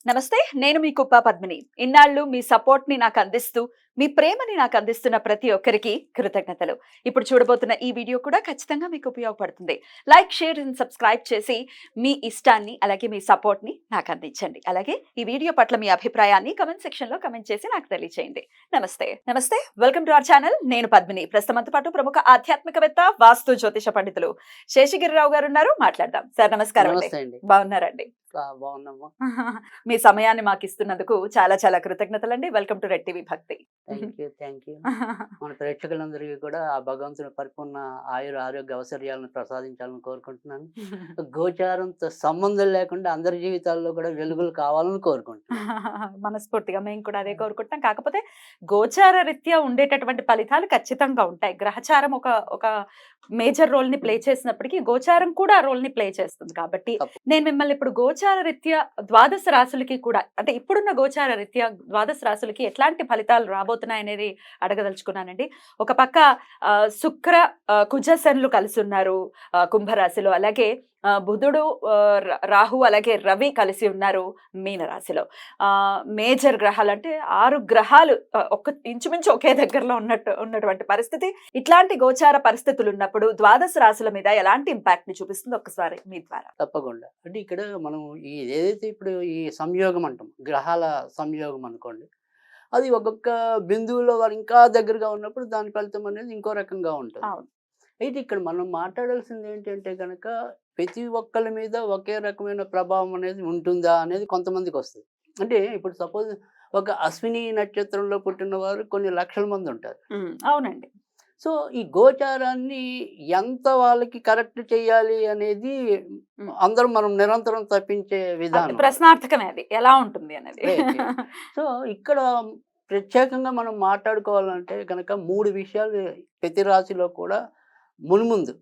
నమస్తే. నేను మీ కుప్ప పద్మిని. ఇన్నాళ్ళు మీ సపోర్ట్‌ని నాకందిస్తూ, మీ ప్రేమని నాకందిస్తున్న ప్రతి ఒక్కరికి కృతజ్ఞతలు. ఇప్పుడు చూడబోతున్న ఈ వీడియో కూడా ఖచ్చితంగా మీకు ఉపయోగపడుతుంది. లైక్, షేర్ అండ్ సబ్స్క్రైబ్ చేసి మీ ఇష్టాన్ని, అలాగే మీ సపోర్ట్‌ని నాకందించండి. అలాగే ఈ వీడియో పట్ల మీ అభిప్రాయాన్ని కామెంట్ సెక్షన్‌లో కామెంట్ చేసి నాకు తెలియజేయండి. నమస్తే. నమస్తే. Welcome to our channel. నేను పద్మిని. ప్రస్తుతం మనతో పాటు ప్రముఖ ఆధ్యాత్మికవేత్త, వాస్తు జ్యోతిష పండితులు శేషగిరిరావు గారు ఉన్నారు. మాట్లాడదాం. సార్ నమస్కారం అండి. నమస్తే అండి. బాగున్నారండి? బాగున్నామ్మా. మీ సమయాన్ని మాకిస్తున్నందుకు చాలా చాలా కృతజ్ఞతలండి. వెల్కమ్ టు రెడ్ టీవీ భక్తి. Thank you. మన ప్రేక్షకులందరికీ కూడా ఆ భగవంతుని పరిపూర్ణ ఆయుర ఆరోగ్య ఐశ్వర్యాలను ప్రసాదించాలని కోరుకుంటున్నాను. గోచారంతో సంబంధం లేకుండా అందరి జీవితాల్లో కూడా వెలుగులు కావాలని కోరుకుంటున్నాను. మనస్ఫూర్తిగా మేము కూడా అదే కోరుకుంటున్నాం. కాకపోతే గోచార రీత్యా ఉండేటటువంటి ఫలితాలు ఖచ్చితంగా ఉంటాయి. గ్రహచారం ఒక ఒక మేజర్ రోల్ ని ప్లే చేసినప్పటికీ గోచారం కూడా ఆ రోల్ ని ప్లే చేస్తుంది. కాబట్టి నేను మిమ్మల్ని ఇప్పుడు గోచార రీత్యా ద్వాదశ రాశులకి కూడా, అంటే ఇప్పుడున్న గోచార రీత్యా ద్వాదశ రాశులకి ఎట్లాంటి ఫలితాలు రాబోతున్నాయి అనేది అడగదలుచుకున్నానండి. ఒక పక్క శుక్ర కుజ శనులు కలిసి ఉన్నారు కుంభరాశిలో. అలాగే బుధుడు, రాహు, అలాగే రవి కలిసి ఉన్నారు మీనరాశిలో. మేజర్ గ్రహాలు అంటే 6 గ్రహాలు ఇంచుమించు ఒకే దగ్గరలో ఉన్నటువంటి పరిస్థితి. ఇట్లాంటి గోచార పరిస్థితులు ఉన్నప్పుడు ద్వాదశ రాశుల మీద ఎలాంటి ఇంపాక్ట్ ని చూపిస్తుంది ఒక్కసారి మీ ద్వారా? తప్పకుండా. అంటే ఇక్కడ మనం ఏదైతే ఇప్పుడు ఈ సంయోగం అంటాం, గ్రహాల సంయోగం అనుకోండి, అది ఒక్కొక్క బిందువులో వారు ఇంకా దగ్గరగా ఉన్నప్పుడు దాని ఫలితం అనేది ఇంకో రకంగా ఉంటుంది. అయితే ఇక్కడ మనం మాట్లాడాల్సింది ఏంటంటే కనుక ప్రతి ఒక్కరి మీద ఒకే రకమైన ప్రభావం అనేది ఉంటుందా అనేది కొంతమందికి వస్తుంది. అంటే ఇప్పుడు సపోజ్ ఒక అశ్విని నక్షత్రంలో పుట్టిన వారు కొన్ని లక్షల మంది ఉంటారు. అవునండి. సో ఈ గోచారాన్ని ఎంత వాళ్ళకి కరెక్ట్ చేయాలి అనేది అందరం మనం నిరంతరం తప్పించే విధానం. ప్రశ్నార్థకమే అది ఎలా ఉంటుంది అనేది. సో ఇక్కడ ప్రత్యేకంగా మనం మాట్లాడుకోవాలంటే కనుక 3 విషయాలు ప్రతి రాశిలో కూడా మున్ముందు,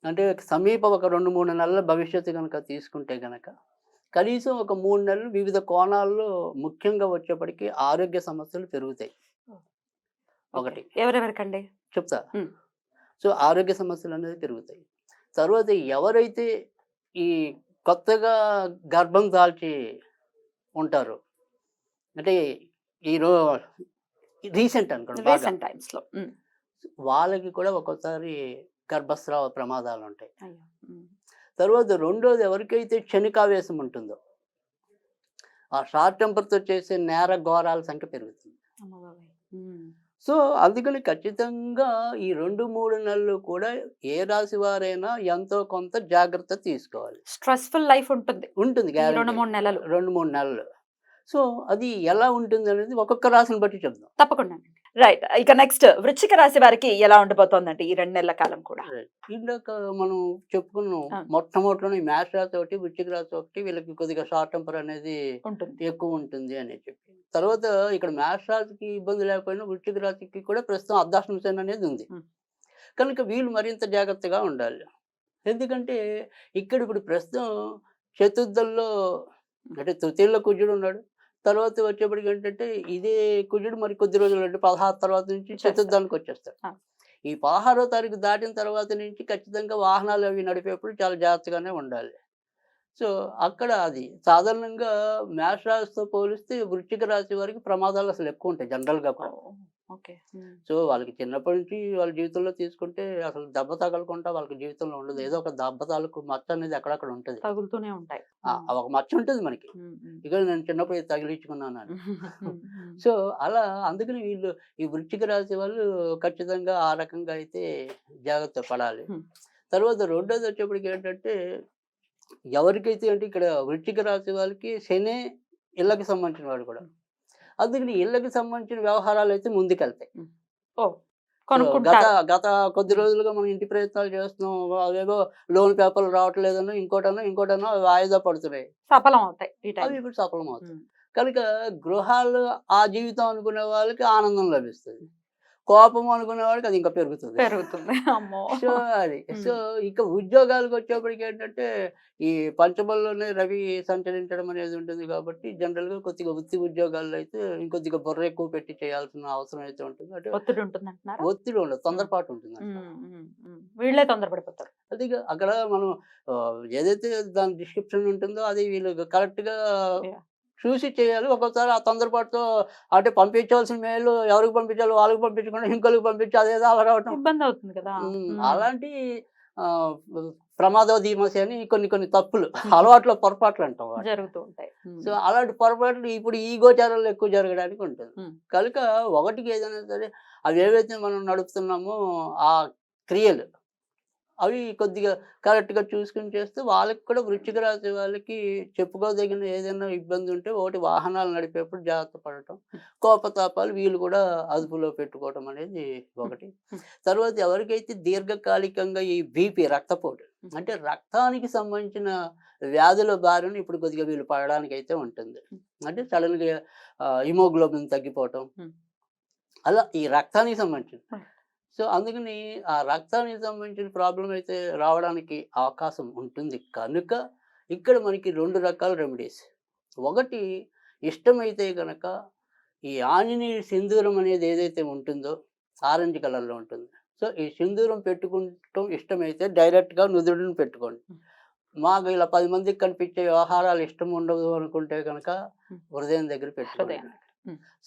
అంటే సమీప ఒక 2-3 నెలల భవిష్యత్తు కనుక తీసుకుంటే కనుక కనీసం ఒక 3 నెలలు వివిధ కోణాల్లో ముఖ్యంగా వచ్చేప్పటికీ ఆరోగ్య సమస్యలు పెరుగుతాయి. ఒకటి ఎవరెవరికండి చెప్తా. సో ఆరోగ్య సమస్యలు అనేది పెరుగుతాయి. తర్వాత ఎవరైతే ఈ కొత్తగా గర్భం దాల్చి ఉంటారో, అంటే రీసెంట్ అనుకోండి, వాళ్ళకి కూడా ఒక్కోసారి గర్భస్రావ ప్రమాదాలు ఉంటాయి. తర్వాత రెండోది, ఎవరికైతే క్షణికావేశం ఉంటుందో ఆ షార్ట్ టెంపర్తో చేసే నేర ఘోరాల సంఖ్య పెరుగుతుంది. సో అందుకని ఖచ్చితంగా ఈ 2-3 నెలలు కూడా ఏ రాశి వారైనా ఎంతో కొంత జాగ్రత్త తీసుకోవాలి. స్ట్రెస్ఫుల్ లైఫ్ ఉంటుంది 2-3 నెలలు. 2-3 నెలలు. సో అది ఎలా ఉంటుంది అనేది ఒక్కొక్క రాశిని బట్టి చెప్దాం. తప్పకుండా. రైట్. ఇక నెక్స్ట్ వృశ్చిక రాశి వారికి ఎలా ఉండబోతోందండి ఈ 2 నెలల కాలం కూడా? ఇందాక మనం చెప్పుకున్నాం, మొట్టమొదటిలోనే మేష రాశి ఒకటి, వృశ్చిక రాశి ఒకటి, వీళ్ళకి కొద్దిగా షార్ట్ టెంపర్ అనేది ఎక్కువ ఉంటుంది అని చెప్పి. తర్వాత ఇక్కడ మేష రాశికి ఇబ్బంది లేకపోయినా వృశ్చిక రాశికి కూడా ప్రస్తుతం అర్ధాష్టమ శని అనేది ఉంది. కనుక వీళ్ళు మరింత జాగ్రత్తగా ఉండాలి. ఎందుకంటే ఇక్కడ ఇప్పుడు ప్రస్తుతం చతుర్థంలో, అంటే తృతీయంలో కుజుడు ఉన్నాడు. తర్వాత వచ్చేప్పటికి ఏంటంటే ఇదే కుజుడు మరి కొద్ది రోజులు, అంటే 16 తర్వాత నుంచి చతుర్థానికి వచ్చేస్తాడు. ఈ 16వ తారీఖు దాటిన తర్వాత నుంచి ఖచ్చితంగా వాహనాలు అవి నడిపేప్పుడు చాలా జాగ్రత్తగానే ఉండాలి. సో అక్కడ అది సాధారణంగా మేష రాశితో పోలిస్తే వృశ్చిక రాశి వారికి ప్రమాదాలు అసలు ఎక్కువ ఉంటాయి జనరల్గా కూడా. సో వాళ్ళకి చిన్నప్పటి నుంచి వాళ్ళ జీవితంలో తీసుకుంటే అసలు దెబ్బ తగలకుండా వాళ్ళకి జీవితంలో ఉండదు. ఏదో ఒక దెబ్బ తాలూకు మచ్చ అనేది అక్కడక్కడ ఉంటుంది, తగులుతూనే ఉంటాయి. ఒక మచ్చ ఉంటుంది మనకి. ఇక నేను చిన్నప్పుడు ఇది తగిలించుకున్నాను అని. సో అలా అందుకని వీళ్ళు ఈ వృశ్చిక రాశి వాళ్ళు ఖచ్చితంగా ఆ రకంగా అయితే జాగ్రత్త పడాలి. తర్వాత రెండోది వచ్చేప్పటికి ఏంటంటే, ఎవరికైతే అంటే ఇక్కడ వృశ్చిక రాశి వాళ్ళకి శనే ఇళ్ళకి సంబంధించిన వాడు కూడా, అందుకని ఇళ్ళకి సంబంధించిన వ్యవహారాలు అయితే ముందుకెళ్తాయి. గత కొద్ది రోజులుగా మనం ఇంటి ప్రయత్నాలు చేస్తున్నాం, అవేవో లోన్ పేపర్లు రావట్లేదనో ఇంకోటనో వాయిదా పడుతున్నాయి, సఫలం అవుతాయి. అవి ఇప్పుడు సఫలం అవుతాయి. కనుక గృహాలు ఆ జీవితం అనుకునే వాళ్ళకి ఆనందం లభిస్తుంది, కోపం అనుకునే వాడికి అది ఇంకా పెరుగుతుంది. సో అది. సో ఇక ఉద్యోగాలకు వచ్చేప్పటికి ఏంటంటే ఈ పంచమంలోనే రవి సంచరించడం అనేది ఉంటుంది కాబట్టి జనరల్గా కొద్దిగా వృత్తి ఉద్యోగాల్లో అయితే ఇంకొద్దిగా బుర్ర ఎక్కువ పెట్టి చేయాల్సిన అవసరం అయితే ఉంటుంది. అంటే ఒత్తిడి ఉండదు, తొందరపాటు ఉంటుంది. వీళ్ళే తొందరపడిపోతారు. అది అక్కడ మనం ఏదైతే దాని డిస్క్రిప్షన్ ఉంటుందో అది వీళ్ళు కరెక్ట్గా చూసి చేయాలి. ఒక్కోసారి ఆ తొందరపాటుతో అంటే పంపించవలసిన మెయిల్ ఎవరికి పంపించాలో వాళ్ళకి పంపించకుండా ఇంకోళ్ళకి పంపించి అదేదో అలా రావటం. ఇబ్బంది అవుతుంది కదా. అలాంటి ప్రమాదోదీమసి అని కొన్ని తప్పులు అలవాట్లో పొరపాట్లు అంటాం వాటిని. జరుగుతూ ఉంటాయి. సో అలాంటి పొరపాట్లు ఇప్పుడు ఈ గోచారంలో ఎక్కువ జరగడానికి ఉంటుంది. కనుక ఒకటికి ఏదైనా సరే అవి ఏవైతే మనం నడుపుతున్నామో ఆ క్రియలు అవి కొద్దిగా కరెక్ట్గా చూసుకుని చేస్తే వాళ్ళకి కూడా వృశ్చిక రాశి వాళ్ళకి చెప్పుకోదగిన ఏదైనా ఇబ్బంది ఉంటే ఒకటి వాహనాలు నడిపేప్పుడు జాగ్రత్త పడటం, కోపతాపాలు వీళ్ళు కూడా అదుపులో పెట్టుకోవటం అనేది ఒకటి. తర్వాత ఎవరికైతే దీర్ఘకాలికంగా ఈ బీపీ రక్తపోటు అంటే రక్తానికి సంబంధించిన వ్యాధుల బారిన ఇప్పుడు కొద్దిగా వీళ్ళు పడడానికి అయితే ఉంటుంది. అంటే సడన్గా హిమోగ్లోబిన్ తగ్గిపోవటం అలా ఈ రక్తానికి సంబంధించిన. సో అందుకని ఆ రక్తానికి సంబంధించిన ప్రాబ్లం అయితే రావడానికి అవకాశం ఉంటుంది. కనుక ఇక్కడ మనకి 2 రకాల రెమెడీస్. ఒకటి ఇష్టమైతే కనుక ఈ ఆంజనేయ సింధూరం అనేది ఏదైతే ఉంటుందో ఆరెంజ్ కలర్లో ఉంటుంది. సో ఈ సింధూరం పెట్టుకుంటాం ఇష్టమైతే డైరెక్ట్గా నుదురుని పెట్టుకోండి. మాకు ఇలా 10 మందికి కనిపించే వ్యవహారాలు ఇష్టం ఉండదు అనుకుంటే కనుక హృదయం దగ్గర పెట్టుకోండి.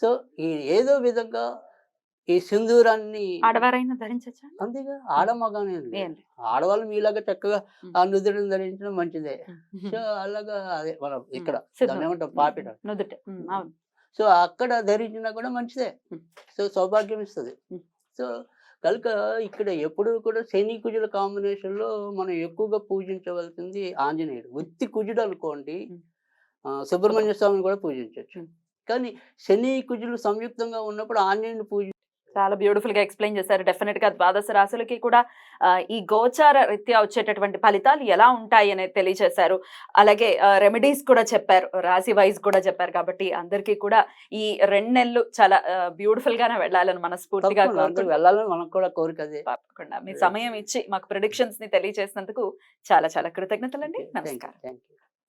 సో ఈ ఏదో విధంగా ఈ సింధూరాన్ని ఆడవారైనా ధరించచ్చా? అంతేగా ఆడమగానే ఆడవాళ్ళు మీలాగా చక్కగా ఆ నుదురుని ధరించడం మంచిదే. సో అలాగా అదే మనం ఇక్కడ దాన్ని ఏమంటాం పాపిట. సో అక్కడ ధరించినా కూడా మంచిదే. సో సౌభాగ్యం ఇస్తుంది. సో కనుక ఇక్కడ ఎప్పుడు కూడా శని కుజుల కాంబినేషన్లో మనం ఎక్కువగా పూజించవలసింది ఆంజనేయుడు. వృత్తి కుజుడు అనుకోండి సుబ్రహ్మణ్య స్వామిని కూడా పూజించవచ్చు. కానీ శని కుజులు సంయుక్తంగా ఉన్నప్పుడు ఆంజనేయుని పూజ చాలా బ్యూటిఫుల్ గా ఎక్స్ప్లెయిన్ చేశారు. డెఫినెట్ గా ద్వాదశ రాశులకి కూడా ఈ గోచార రీత్యా వచ్చేటటువంటి ఫలితాలు ఎలా ఉంటాయి అనేది తెలియజేశారు. అలాగే రెమెడీస్ కూడా చెప్పారు, రాశి వైజ్ కూడా చెప్పారు. కాబట్టి అందరికీ కూడా ఈ 2 నెలలు చాలా బ్యూటిఫుల్ గానే వెళ్ళాలని మనస్ఫూర్తిగా వెళ్ళాలని మనకు కూడా కోరిక. తప్పకుండా మీ సమయం ఇచ్చి మాకు ప్రిడిక్షన్స్ ని తెలియజేసినందుకు చాలా చాలా కృతజ్ఞతలండి. నమస్కారం.